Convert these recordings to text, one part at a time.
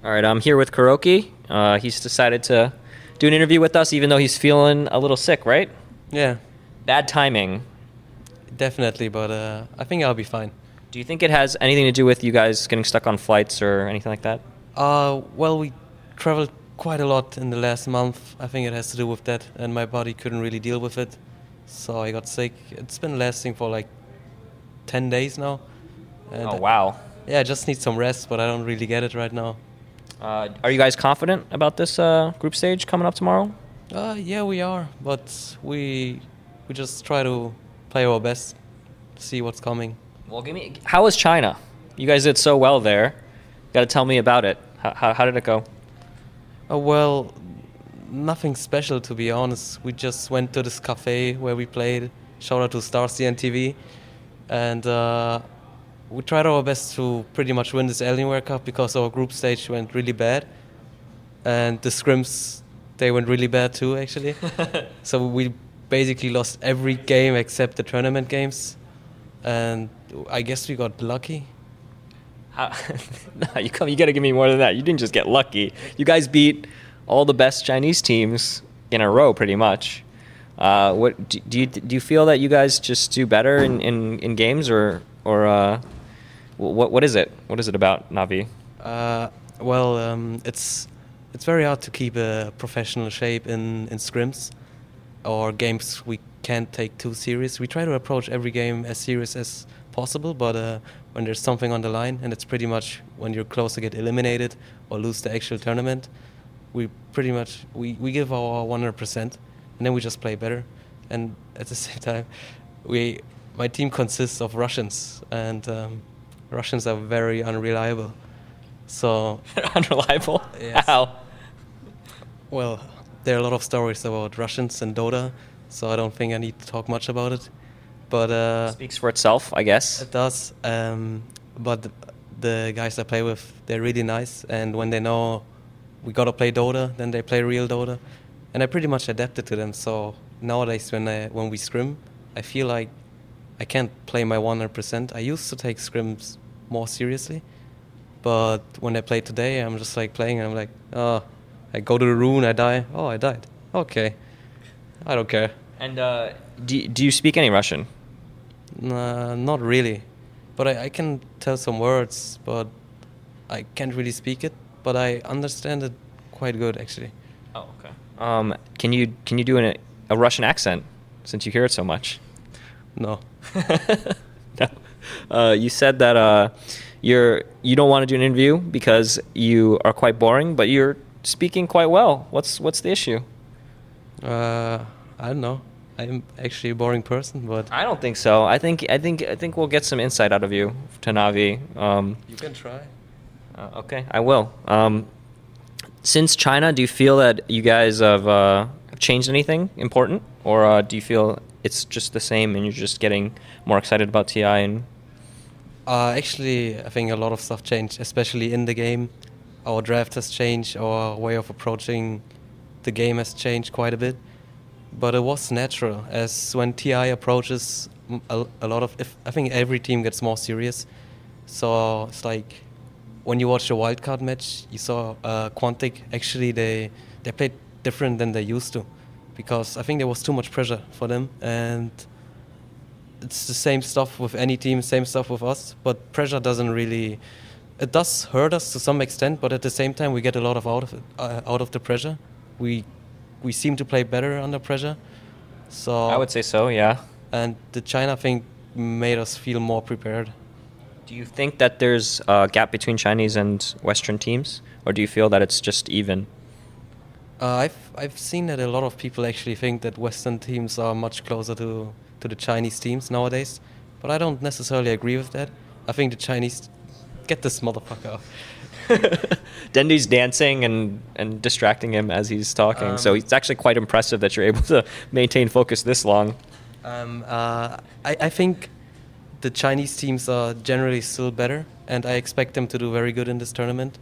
All right, I'm here with Kuroky. He's decided to do an interview with us, even though he's feeling a little sick, right? Yeah, Bad timing. definitely, but I think I'll be fine. Do you think it has anything to do with you guys getting stuck on flights or anything like that? Well, we traveled quite a lot in the last month. I think it has to do with that, and my body couldn't really deal with it, so I got sick. It's been lasting for like 10 days now. And Oh, wow. Yeah, I just need some rest, but I don't really get it right now. Are you guys confident about this group stage coming up tomorrow? Yeah, we are, but we just try to play our best, see what's coming. Well, how was China? You guys did so well there. Got to tell me about it. How did it go? Well, nothing special to be honest. We just went to this cafe where we played. Shout out to Star CNTV, and we tried our best to pretty much win this Alienware Cup because our group stage went really bad, and the scrims they went really bad too actually. So we basically lost every game except the tournament games, and I guess we got lucky. No, you got to give me more than that. You didn't just get lucky. You guys beat all the best Chinese teams in a row, pretty much. What do you feel that you guys just do better in games, or what is it? What is it about Navi? It's very hard to keep a professional shape in scrims or games we can't take too serious. We try to approach every game as serious as possible, but when there's something on the line, and it's pretty much when you're close to get eliminated or lose the actual tournament, we pretty much we give our 100%, and then we just play better. And at the same time, my team consists of Russians, and Russians are very unreliable. So Unreliable? Yes. How? Well, there are a lot of stories about Russians and Dota, so I don't think I need to talk much about it. But Speaks for itself, I guess. it does. But the guys I play with, they're really nice, and when they know we gotta play Dota, then they play real Dota, and I pretty much adapted to them. So nowadays, when we scrim, I feel like I can't play my 100%. I used to take scrims more seriously, but when I play today, I'm just like playing, and I'm like, oh, I go to the rune, I die. Oh, I died. Okay, I don't care. And do you speak any Russian? Not really, but I can tell some words, but I can't really speak it. But I understand it quite good, actually. Oh, okay. Can you do a Russian accent, since you hear it so much? No. No. You said that you don't want to do an interview because you are quite boring, but you're speaking quite well. What's the issue? I don't know. I'm actually a boring person, but I don't think so. I think we'll get some insight out of you to Navi. you can try. Okay, I will. Since China, do you feel that you guys have changed anything important, or do you feel it's just the same and you're just getting more excited about TI? And Actually, I think a lot of stuff changed, especially in the game. Our draft has changed, our way of approaching the game has changed quite a bit. But it was natural, as when TI approaches a lot of... I think every team gets more serious. So it's like, when you watch the wildcard match, you saw Quantic, actually they played different than they used to. Because I think there was too much pressure for them, and it's the same stuff with any team, same stuff with us, but pressure doesn't really... It does hurt us to some extent, but at the same time we get a lot of out of the pressure. We seem to play better under pressure. So I would say so, yeah. And the China thing made us feel more prepared. Do you think that there's a gap between Chinese and Western teams, or do you feel that it's just even? I've seen that a lot of people actually think that Western teams are much closer to the Chinese teams nowadays, but I don't necessarily agree with that. I think the Chinese... Get this motherfucker off. Dendy's dancing and distracting him as he's talking, so it's actually quite impressive that you're able to maintain focus this long. I think the Chinese teams are generally still better, and I expect them to do very good in this tournament.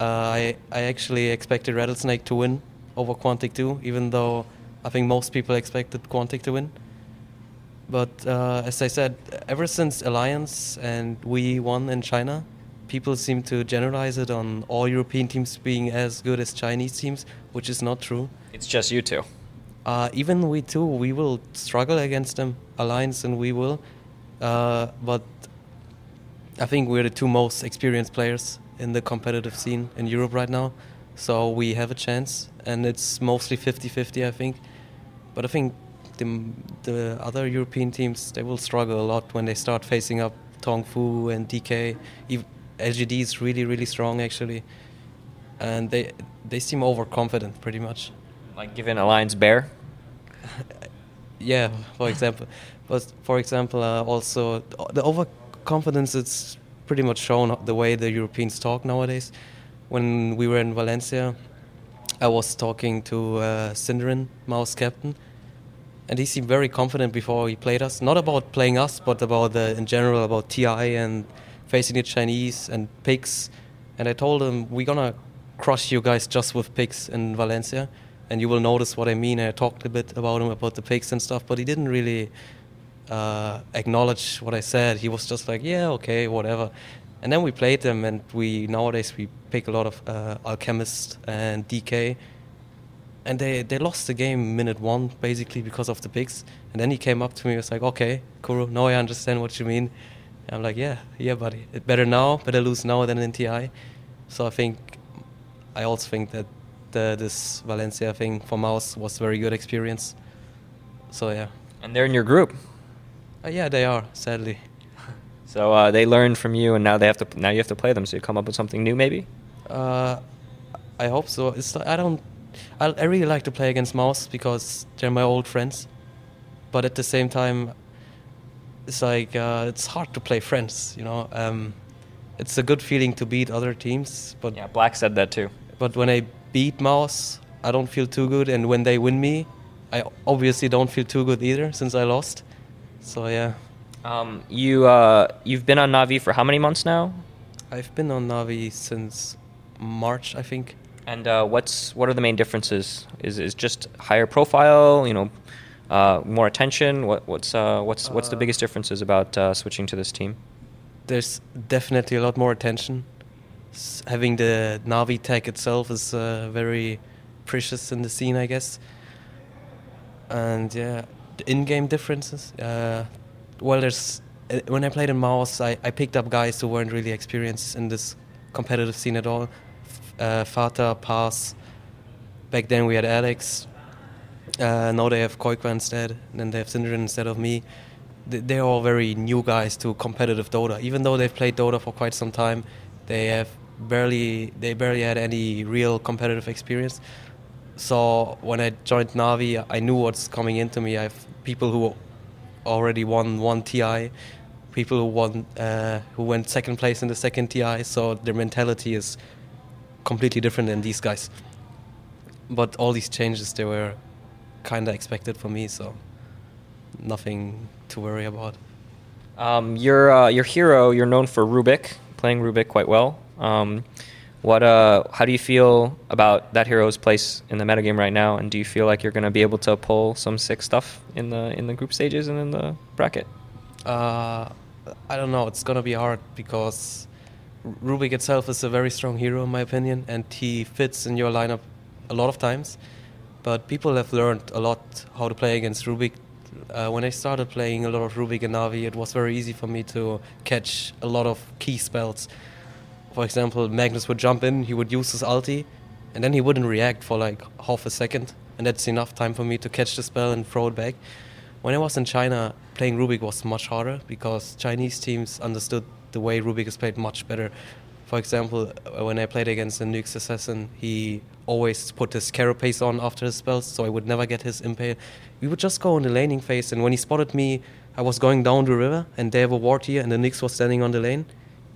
I actually expected Rattlesnake to win over Quantic 2, even though I think most people expected Quantic to win. But as I said, ever since Alliance and we won in China, people seem to generalize it on all European teams being as good as Chinese teams, which is not true. It's just you two. Even we too, we will struggle against them, Alliance and we will. But I think we're the two most experienced players in the competitive scene in Europe right now. So we have a chance, and it's mostly 50-50, I think. But I think the other European teams, they will struggle a lot when they start facing up Tongfu and DK. LGD is really, really strong, actually. And they seem overconfident, pretty much. Like giving Alliance bear? Yeah, for example. But for example, also the overconfidence, it's pretty much shown the way the Europeans talk nowadays. When we were in Valencia, I was talking to Synderen, Mao's captain, and he seemed very confident before he played us. Not about playing us, but about in general about TI and facing the Chinese and picks. And I told him, we're gonna crush you guys just with picks in Valencia, and you will notice what I mean. I talked a bit about him, about the picks and stuff, but he didn't really acknowledge what I said. He was just like, yeah, okay, whatever. And then we played them, and nowadays we pick a lot of Alchemist and DK, and they lost the game minute 1 basically because of the picks. And then he came up to me and was like, okay, Kuro, now I understand what you mean. And I'm like, yeah, buddy, better lose now than in TI. So I also think that this Valencia thing for Maus was very good experience. So yeah. And they're in your group. Yeah, they are, sadly. So they learned from you, and now you have to play them. So you come up with something new, maybe. I hope so. I really like to play against Maus because they're my old friends. But at the same time, it's like it's hard to play friends. You know, it's a good feeling to beat other teams. But yeah, Black said that too. But when I beat Maus, I don't feel too good, and when they win me, I obviously don't feel too good either since I lost. So yeah. You've been on Navi for how many months now? I've been on Navi since March, I think. And what are the main differences? Is just higher profile? You know, more attention? What's the biggest differences about switching to this team? There's definitely a lot more attention. Having the Navi tag itself is very precious in the scene, I guess. And yeah, the in-game differences. Well, when I played in Maus, I picked up guys who weren't really experienced in this competitive scene at all. Fata, Pass. Back then we had Alex. Now they have Koikwa instead. And then they have Synderen instead of me. They're all very new guys to competitive Dota. Even though they've played Dota for quite some time, they barely had any real competitive experience. So when I joined Navi, I knew what's coming into me. I have people who already won one TI, people who went second place in the second TI. So their mentality is completely different than these guys. But all these changes, they were kind of expected for me, so nothing to worry about. Your hero, you're known for Rubick, playing Rubick quite well. How do you feel about that hero's place in the metagame right now, and do you feel like you're going to be able to pull some sick stuff in the group stages and in the bracket? I don't know. It's going to be hard because Rubick itself is a very strong hero in my opinion, and he fits in your lineup a lot of times. But people have learned a lot how to play against Rubick. When I started playing a lot of Rubick and Navi, it was very easy for me to catch a lot of key spells. For example, Magnus would jump in, he would use his ulti, and then he wouldn't react for like half a second, and that's enough time for me to catch the spell and throw it back. When I was in China, playing Rubick was much harder because Chinese teams understood the way Rubick is played much better. For example, when I played against a Nyx assassin, he always put his carapace on after his spells, so I would never get his impale. We would just go in the laning phase, and when he spotted me, I was going down the river, and they have a ward here, and the Nyx was standing on the lane.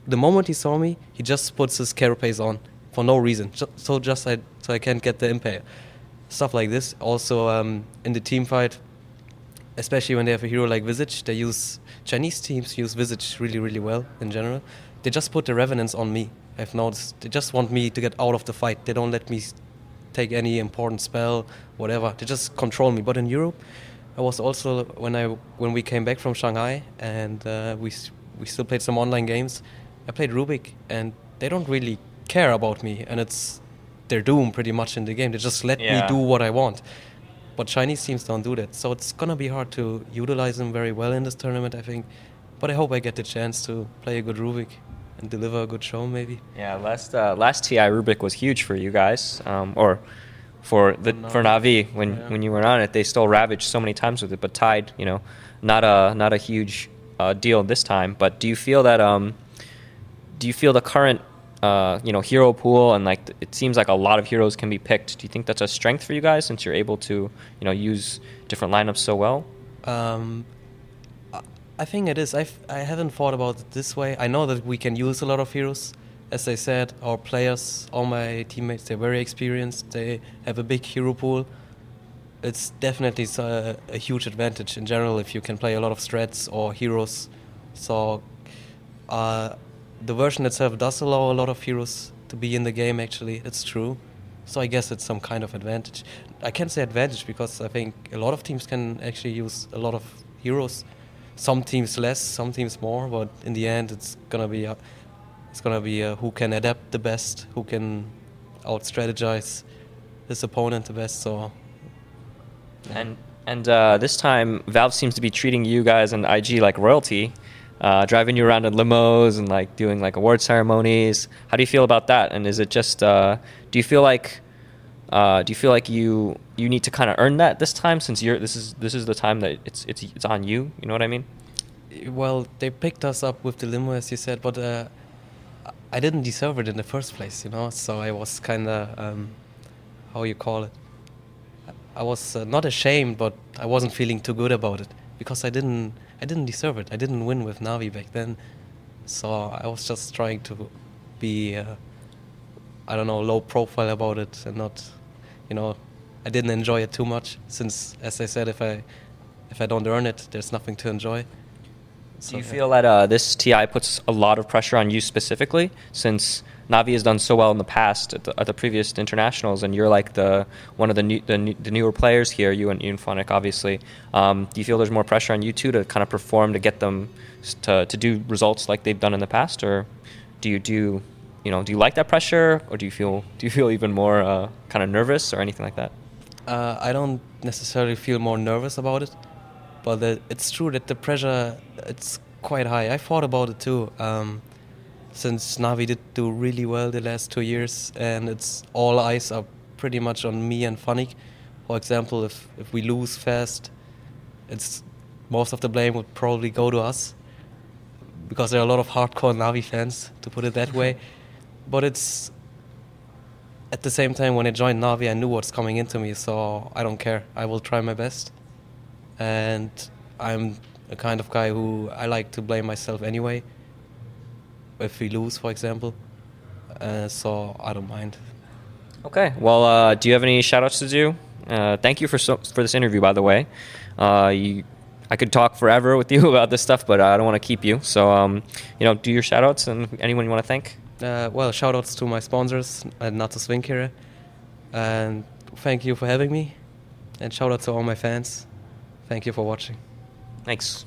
The moment he saw me, he just puts his carapace on for no reason, so I can't get the impale. Stuff like this. Also, in the team fight, especially when they have a hero like Visage, Chinese teams use Visage really, really well in general. They just put the Revenants on me. I've noticed. They just want me to get out of the fight. They don't let me take any important spell, whatever. They just control me. But in Europe, I was also when we came back from Shanghai and we still played some online games. I played Rubick, and they don't really care about me, and it's their doom pretty much in the game. They just let me do what I want. But Chinese teams don't do that, so it's gonna be hard to utilize them very well in this tournament, I think. But I hope I get the chance to play a good Rubick and deliver a good show, maybe. Yeah, last TI Rubick was huge for you guys, or for Na'Vi when you were on it. They still ravaged so many times with it, but tied, not a huge deal this time. But do you feel that the current hero pool, and like it seems like a lot of heroes can be picked? Do you think that's a strength for you guys since you're able to use different lineups so well? I think it is. I haven't thought about it this way. I know that we can use a lot of heroes. As I said, our players, all my teammates, they're very experienced. They have a big hero pool. It's definitely a huge advantage in general if you can play a lot of strats or heroes. So the version itself does allow a lot of heroes to be in the game, actually. It's true. So I guess it's some kind of advantage. I can't say advantage because I think a lot of teams can actually use a lot of heroes. Some teams less, some teams more, but in the end it's gonna be who can adapt the best, who can out-strategize his opponent the best. So, and this time Valve seems to be treating you guys and IG like royalty, driving you around in limos and like doing like award ceremonies. How do you feel about that? And is it just do you feel like you need to kind of earn that this time, since this is the time that it's on you? You know what I mean? Well, they picked us up with the limo, as you said, but I didn't deserve it in the first place, So I was kind of how you call it? I was not ashamed, but I wasn't feeling too good about it because I didn't deserve it. I didn't win with Na'Vi back then, so I was just trying to be low profile about it and not. I didn't enjoy it too much since, as I said, if I don't earn it, there's nothing to enjoy. So, do you feel that this TI puts a lot of pressure on you specifically, since Na'Vi has done so well in the past at the previous internationals, and you're like one of the newer players here, you and Phonic, obviously. Do you feel there's more pressure on you two to kind of perform, to get them to do results like they've done in the past, or do you like that pressure, or do you feel even more kind of nervous or anything like that? I don't necessarily feel more nervous about it, but it's true that the pressure, it's quite high. I thought about it too, since Na'Vi did do really well the last 2 years, and it's all eyes are pretty much on me and Phonic. For example, if we lose fast, it's most of the blame would probably go to us, because there are a lot of hardcore Na'Vi fans, to put it that way. But it's at the same time, when I joined Na'Vi, I knew what's coming into me, so I don't care. I will try my best. And I'm a kind of guy who I like to blame myself anyway, if we lose, for example. So I don't mind. Okay. Well, do you have any shout-outs to do? Thank you for this interview, by the way. I could talk forever with you about this stuff, but I don't want to keep you. So, do your shout-outs, and anyone you want to thank? Well, shout-outs to my sponsors, Natus Vinkere. And thank you for having me. And shout-out to all my fans. Thank you for watching. Thanks.